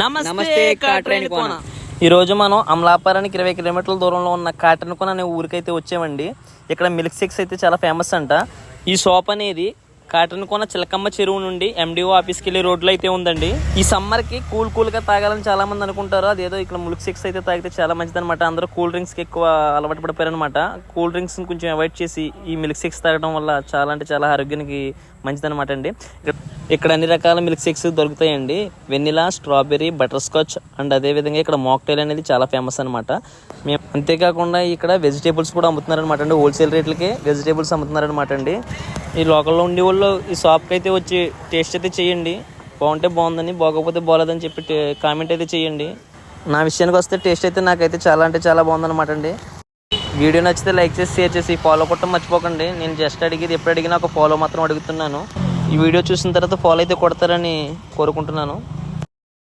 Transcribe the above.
నమస్తే కాట్రేని కోన. ఈరోజు మనం అమలాపురానికి 20 కిలోమీటర్ల దూరంలో ఉన్న కాట్రేని కోన అనే ఊరికైతే వచ్చామండి. ఇక్కడ మిల్క్ షేక్స్ అయితే చాలా ఫేమస్ అంట. ఈ షాప్ అనేది కాట్రేని కోన చిలకమ్మ చెరువు నుండి MDO ఆఫీస్కి వెళ్ళే రోడ్లో అయితే ఉందండి. ఈ సమ్మర్కి కూల్గా తాగాలని చాలా మంది అనుకుంటారు. అదేదో ఇక్కడ మిల్క్ షేక్స్ అయితే తాగితే చాలా మంచిది అనమాట. అందరూ కూల్ డ్రింక్స్కి ఎక్కువ అలవాటు పడిపోయారు అనమాట. కూల్ డ్రింక్స్ కొంచెం అవాయిడ్ చేసి ఈ మిల్క్ షేక్స్ తాగడం వల్ల చాలా అంటే చాలా ఆరోగ్యానికి మంచిదనమాట అండి. ఇక్కడ అన్ని రకాల మిల్క్ షేక్స్ దొరుకుతాయండి. Vanilla, strawberry, butter scotch and అదేవిధంగా ఇక్కడ మాక్టైల్ అనేది చాలా ఫేమస్ అనమాట. మేము అంతేకాకుండా ఇక్కడ వెజిటేబుల్స్ కూడా అమ్ముతున్నారనమాట అండి. హోల్సేల్ రేట్లకే వెజిటేబుల్స్ అమ్ముతున్నారనమాట అండి. ఈ లోకల్లో ఉండే వాళ్ళు ఈ షాప్కి అయితే వచ్చి టేస్ట్ అయితే చేయండి. బాగుంటే బాగుందని, బాగోకపోతే బాగోలేదని చెప్పి కామెంట్ అయితే చేయండి. నా విషయానికి వస్తే టేస్ట్ అయితే నాకైతే చాలా అంటే చాలా బాగుందనమాట అండి. వీడియో నచ్చితే లైక్ చేసి షేర్ చేసి ఫాలో కొట్టడం మర్చిపోకండి. నేను జస్ట్ అడిగేది ఎప్పుడు అడిగినా ఒక ఫాలో మాత్రం అడుగుతున్నాను. ఈ వీడియో చూసిన తర్వాత ఫాలో అయితే కొడతారని కోరుకుంటున్నాను.